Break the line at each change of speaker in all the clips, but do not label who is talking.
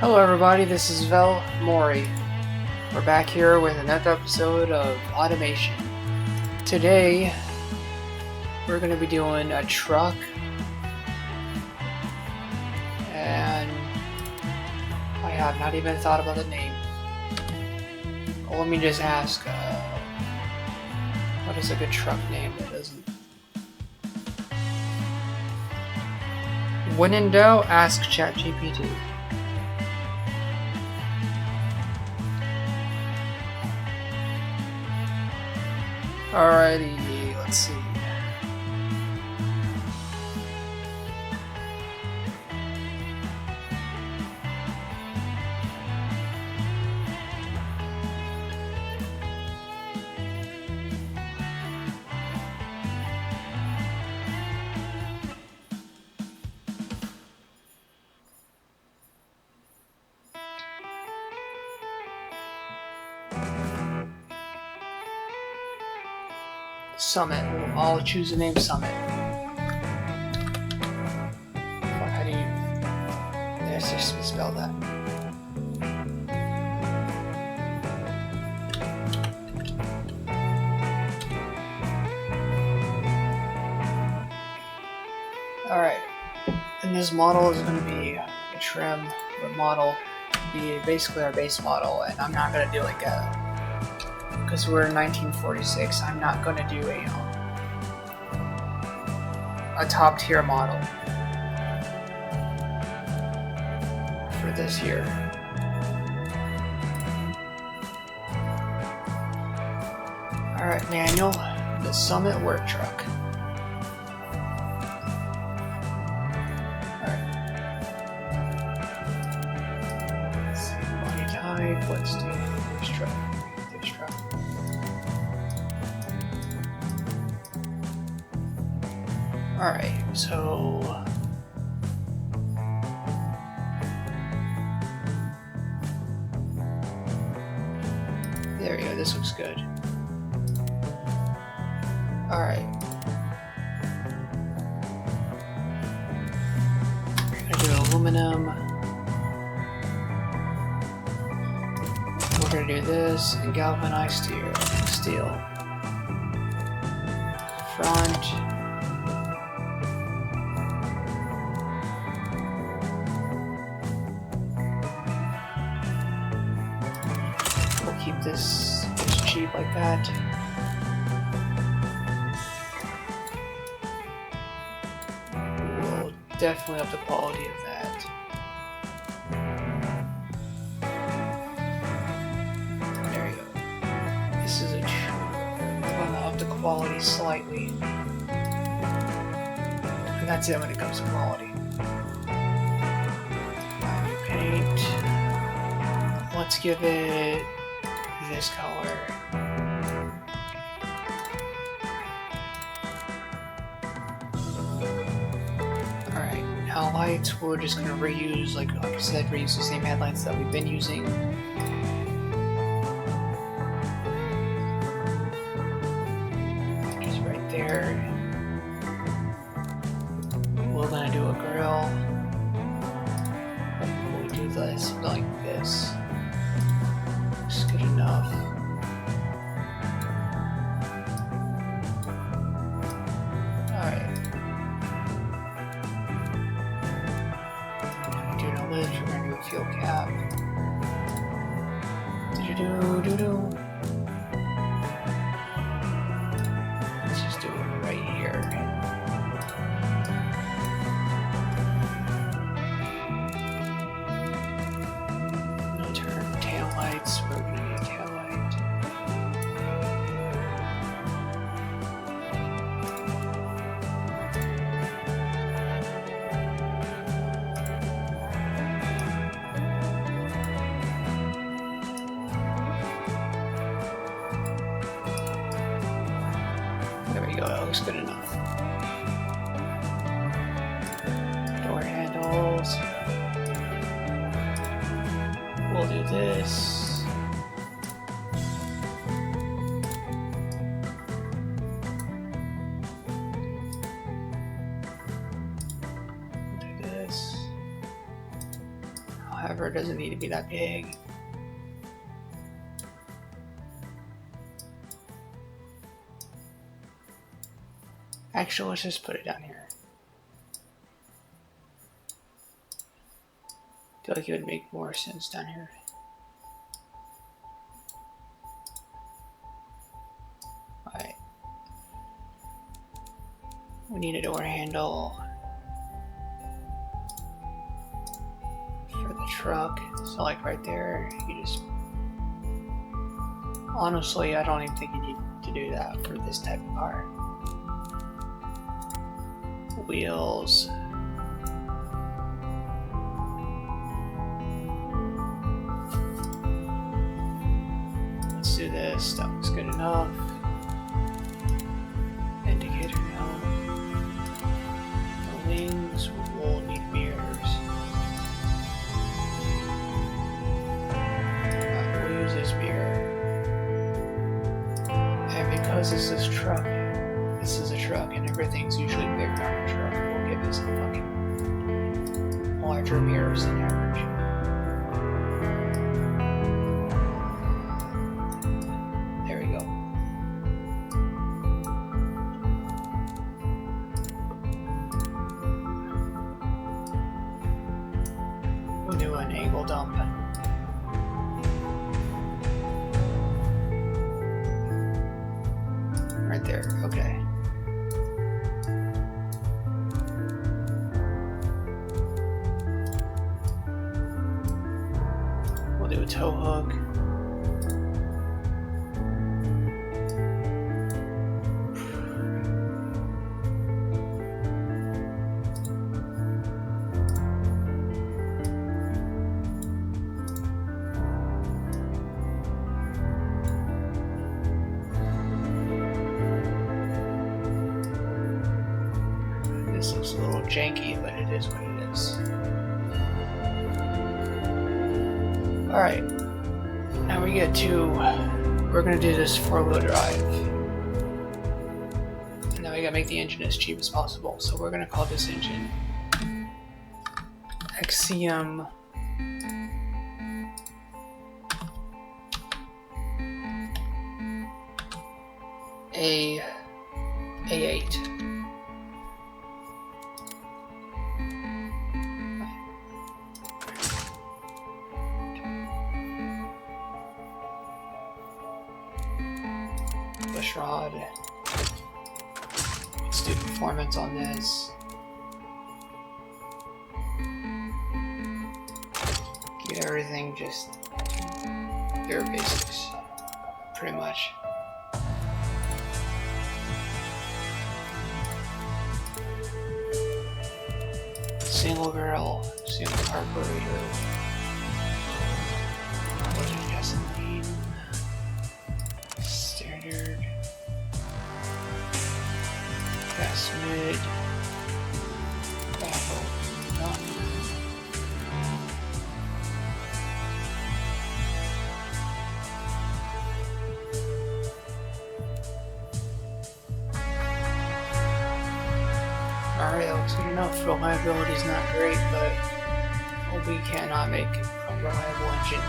Hello everybody, this is Vel Mori. We're back here with another episode of Automation. Today, we're going to be doing a truck, and I have not even thought about the name. Well, let me just ask, what is a good truck name that doesn't... When in doubt, ask ChatGPT. Alrighty, let's see. Summit. I'll choose the name Summit. How do you... Let's just misspell that. Alright. And this model is going to be a trim or model. Be basically our base model, and I'm not going to do like a... Because we're in 1946, I'm not going to do a top tier model for this year. Alright, manual, the Summit work truck. Alright. Let's see, body type, let's do this truck. Alright, so... There we go, this looks good. Alright. We're gonna do aluminum. We're gonna do this and galvanized steel. Front. Keep this cheap like that. We'll definitely up the quality of that. There you go. This is a I'm gonna up the quality slightly. And that's it when it comes to quality. Paint. Let's give it this color. Alright, now lights, we're just gonna reuse, like I said, reuse the same headlights that we've been using. Just right there. We're gonna do a grill. We'll do this like this. Good enough. Alright. Do no lid, we're gonna do a fuel cap. Do-do-do-do-do. Let's just do it right here. No turn tail lights. We're gonna need a tail light. There we go, that looks good enough. Door handles. We'll do this. However, it doesn't need to be that big. Actually, let's just put it down here. I feel like it would make more sense down here. Alright. We need a door handle for the truck. So like right there, you just... Honestly, I don't even think you need to do that for this type of car. Wheels. Let's do this. That looks good enough. Indicator now. The wings will need mirrors. We'll use this mirror. And because this is a truck and everything's usually bigger on a truck, we'll give it some fucking larger mirrors than average. There we go. We'll do an angle dump. Right there, okay. We'll do a tow hook. This looks a little janky, but it is what it is. Alright, now we get to, we're going to do this 4-wheel drive. And then we got to make the engine as cheap as possible. So we're going to call this engine XCM A8. Push rod. Let's do performance on this. Get everything just bare basics, pretty much. Single barrel, single carburetor. Gasoline. Standard. Gas mid. Baffle. None. Alright, that looks good enough. Reliability is not great, but we cannot make a reliable engine.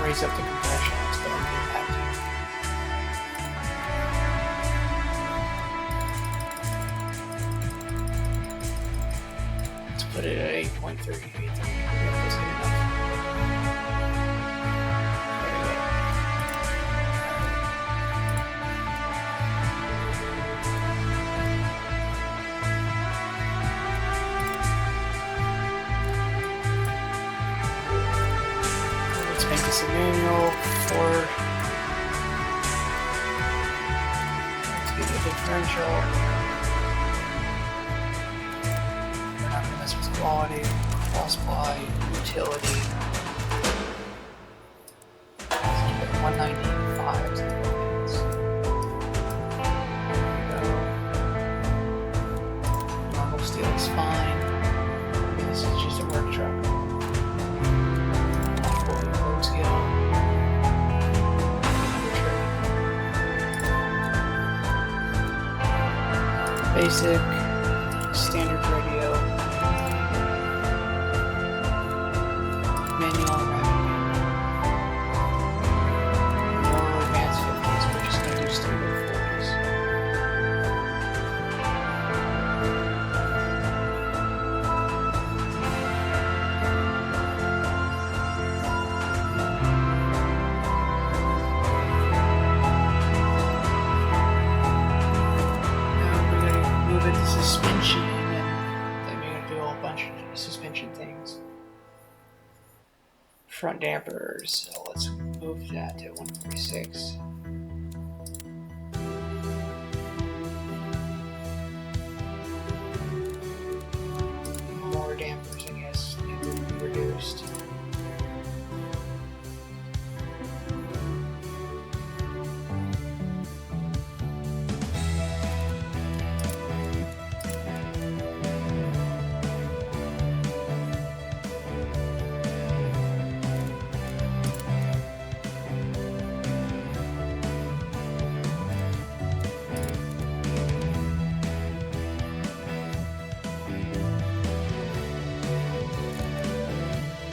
Raise up the compression, let's go and do that. Let's put it at 8.3. That's good enough. There we go. Make this a manual for let's get the differential. We're not gonna mess with quality, cross ply, utility. Let's keep it 195. Normal steel is fine. This is just a work truck. Basic, standard radio, manual, more advanced 50s. We're just going to do standard 40s. Suspension, and then we're going to do a whole bunch of suspension things. Front dampers, so let's move that to 146. More dampers, I guess, can be reduced.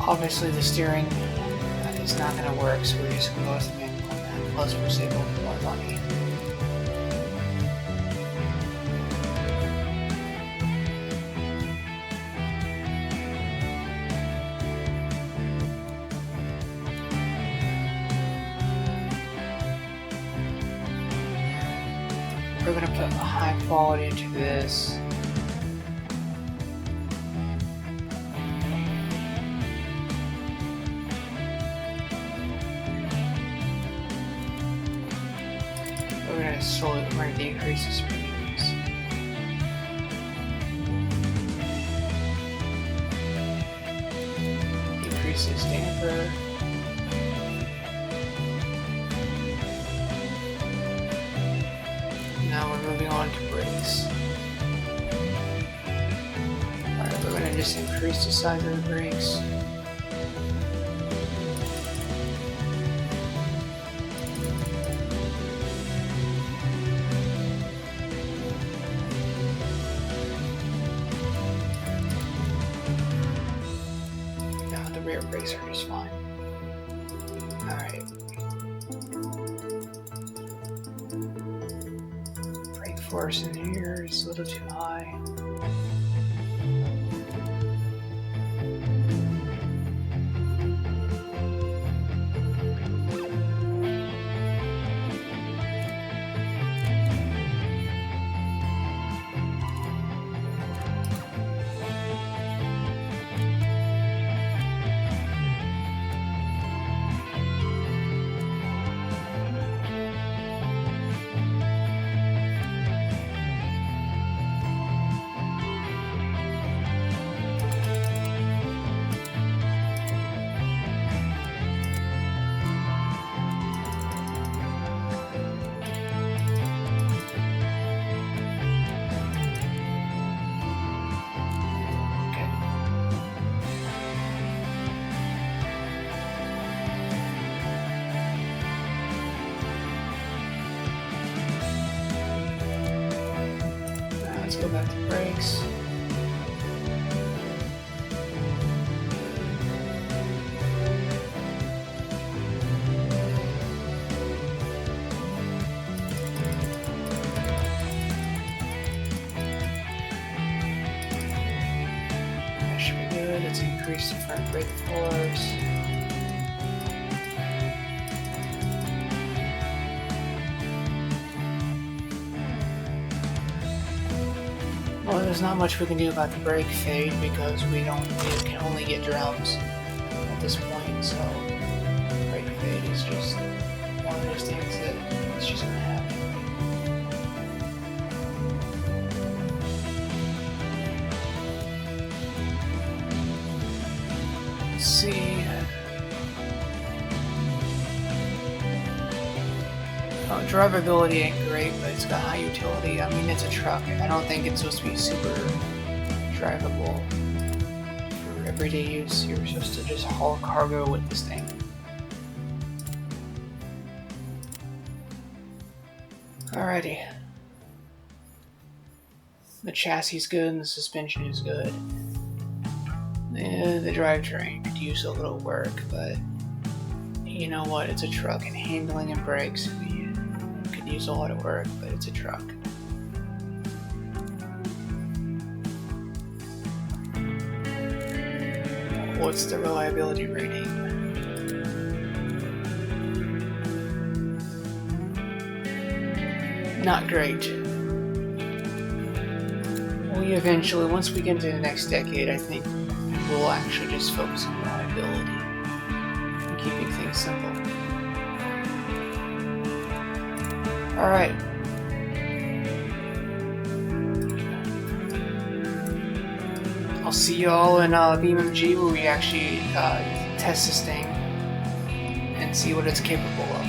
Obviously the steering is not going to work, so we're just going to go with the manual on that. Plus we're saving a little more money. We're going to put a high quality into this. We're going to decrease the springs. Decrease this damper. Now we're moving on to brakes. Alright, we're going to just increase the size of the brakes. Rear brakes are just fine. Alright. Brake force in here is a little too high. Let's go back to brakes. That should be good. Let's increase the front brake force. Well, there's not much we can do about the brake fade because we can only get drums at this point, so brake fade is just one of those things that it's just gonna happen. Let's see. Drivability ain't great, but it's got high utility. I mean, it's a truck. I don't think it's supposed to be super drivable for everyday use. You're supposed to just haul cargo with this thing. Alrighty. The chassis is good and the suspension is good. The drivetrain could use a little work, but you know what? It's a truck, and handling and brakes could use a lot of work, but it's a truck. What's the reliability rating? Not great. We eventually, once we get into the next decade, I think we'll actually just focus on reliability and keeping things simple. Alright. I'll see you all in BeamNG where we actually test this thing and see what it's capable of.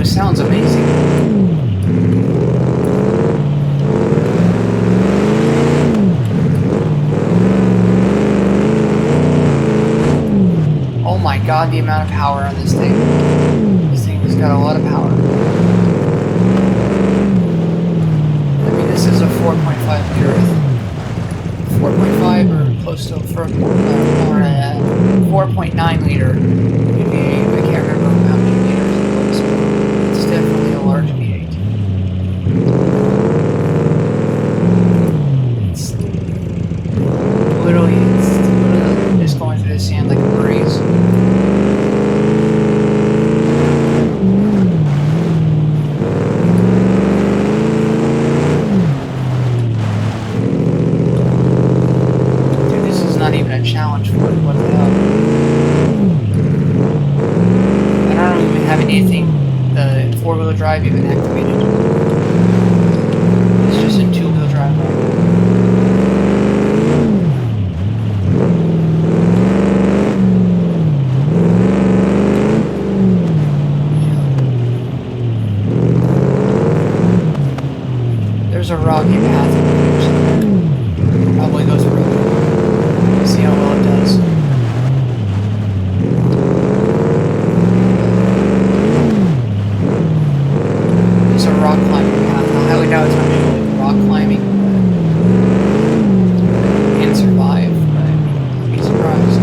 Sounds amazing. Oh my god, the amount of power on this thing. This thing has got a lot of power. I mean, this is a 4.5 liter. 4.5 or close to 4.9 liter. Maybe, I can't remember how many liters it was. It's definitely a large V8. It's literally just going through the sand like a breeze. Dude, this is not even a challenge for it. What the hell? I don't even have anything. The four-wheel drive even activated. It's just in two-wheel drive mode. There's a rocky path in here somewhere. Probably go through it. See how well it does. It's a rock climbing path. I highly doubt it's going to be rock climbing and survive, but I'd be surprised.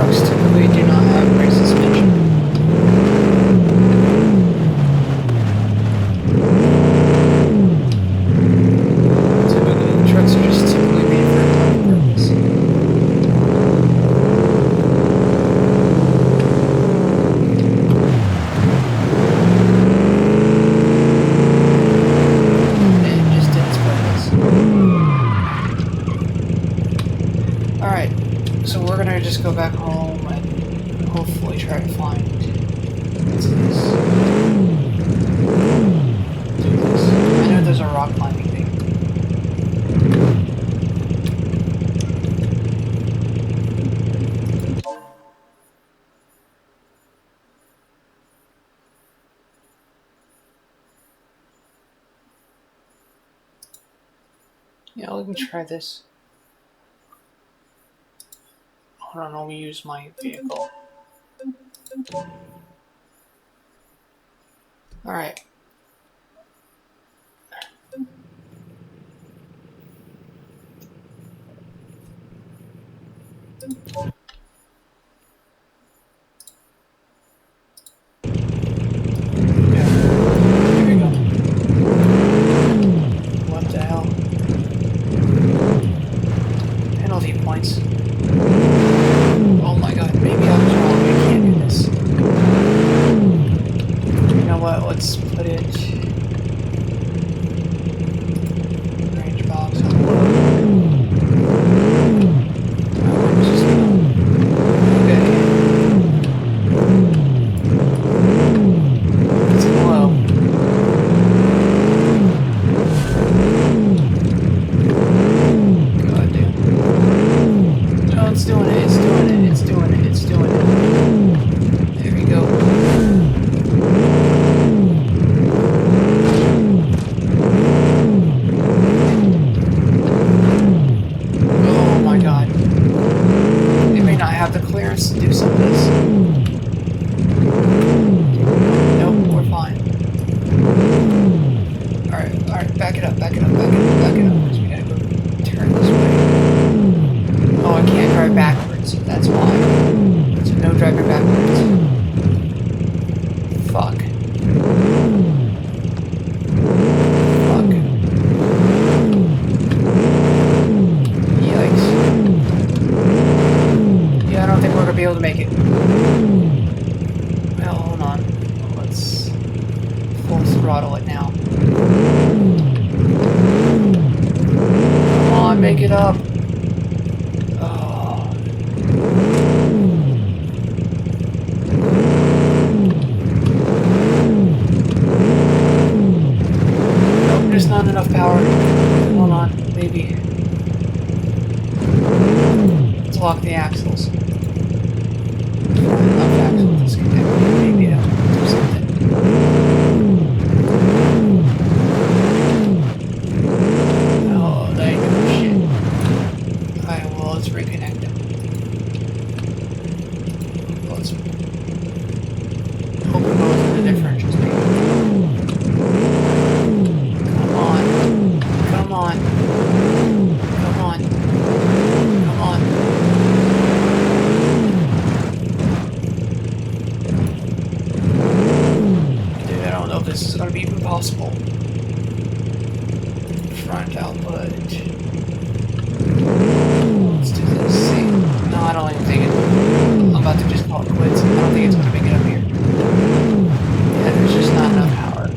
trucks typically do not have brake suspension. Typically, the trucks are just typically made for a purpose. It just did its purpose. Alright, so we're gonna just go back home and hopefully try to find what's this. Do this. I know there's a rock climbing thing. Yeah, let me try this. Hold on, let me use my vehicle. Alright. Here we go. What the hell? Penalty points. Oh my god, maybe I was wrong. I can't do this. You know what? Let's put it. Range box on low. Let's just go. Okay. It's low. God damn. No, it's doing it. It's doing it. It's doing it. It's doing it. There we go. Oh my god. They may not have the clearance to do some of this. Nope, we're fine. Alright, back it up, back it up, back it up, back it up. Because we gotta go turn this way. Oh, I can't drive backwards. That's why. So no driving backwards. Fuck. Fuck. Yikes. Yeah, I don't think we're gonna be able to make it. Well, hold on. Let's full throttle it now. Come on, make it up. Oh. Nope, there's not enough power. Hold on, maybe. Let's lock the axles. Lock the axle disconnect. Maybe that'll do something. Oh, that ain't doing shit. Alright, well, let's reconnect them. Let's hope it goes in the differentials, maybe. Come on. Come on. Come on. Come on. Dude, I don't know if this is gonna be even possible. Front output. Let's do this. See? No, I don't even think it. I'm about to just call it quits. I don't think it's gonna make it up here. Yeah, there's just not enough power.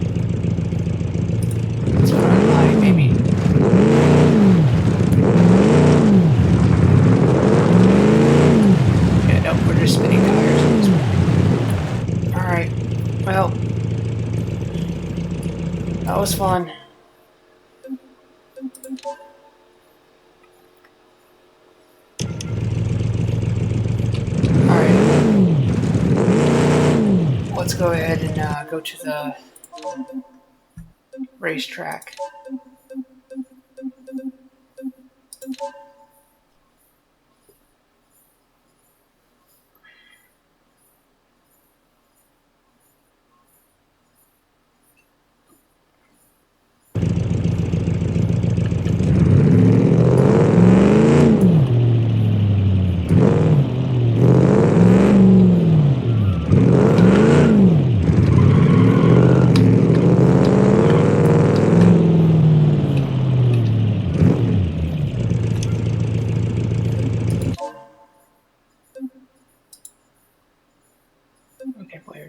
Let's put on high, maybe. Yeah, nope, we're just spinning tires at this point. Alright. Well, that was fun. Let's go ahead and go to the racetrack.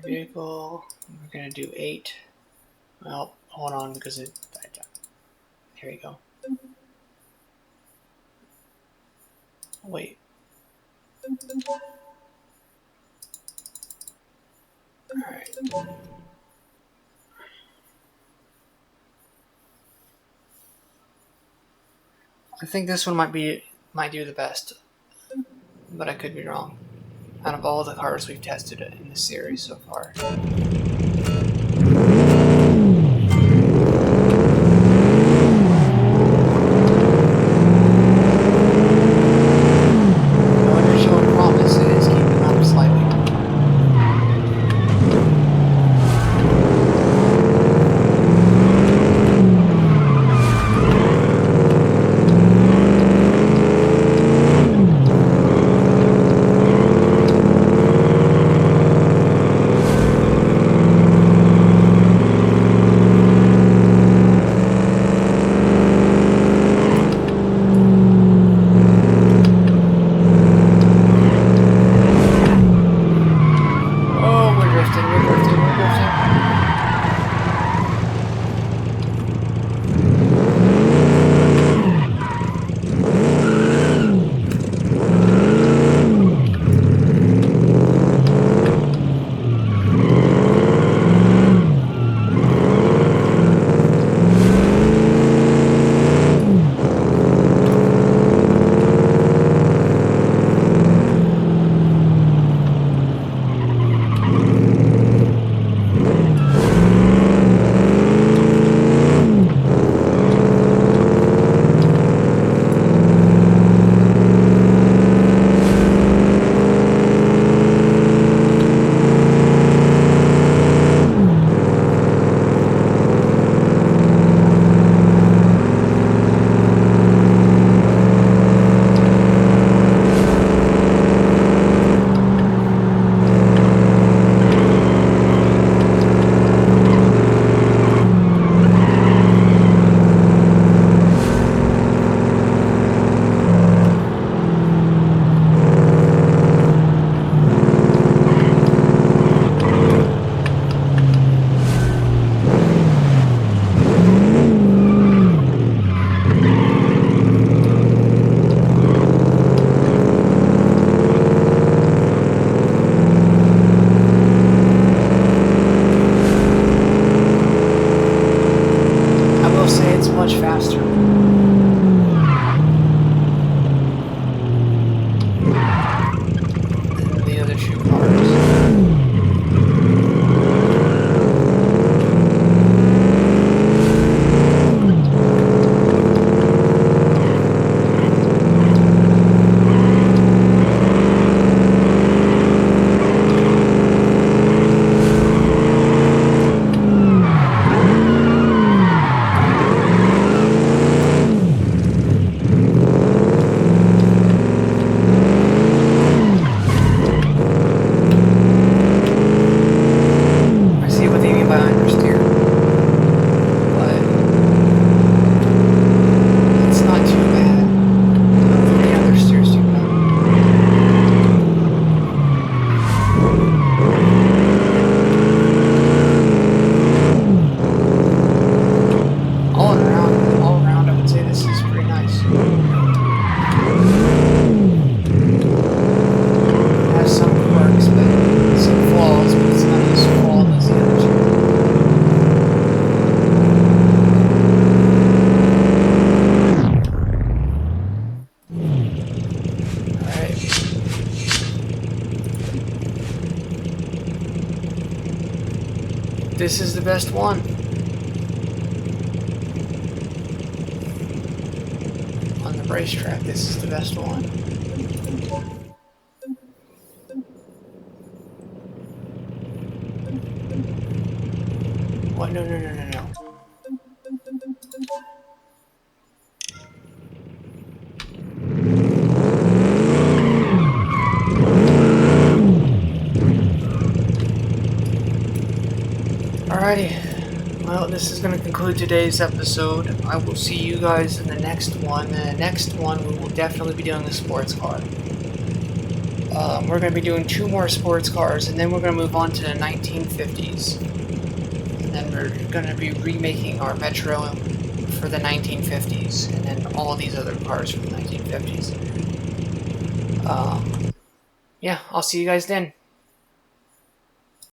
vehicle. We're gonna do 8. Well, hold on because it died down. Here you go. Wait. Alright. I think this one might do the best, but I could be wrong. Out of all the cars we've tested in this series so far. This is the best one. On the racetrack, this is the best one. What? No. Alrighty, well, this is going to conclude today's episode. I will see you guys in the next one. The next one, we will definitely be doing a sports car. We're going to be doing 2 more sports cars, and then we're going to move on to the 1950s. And then we're going to be remaking our Metro for the 1950s, and then all these other cars for the 1950s. Yeah, I'll see you guys then.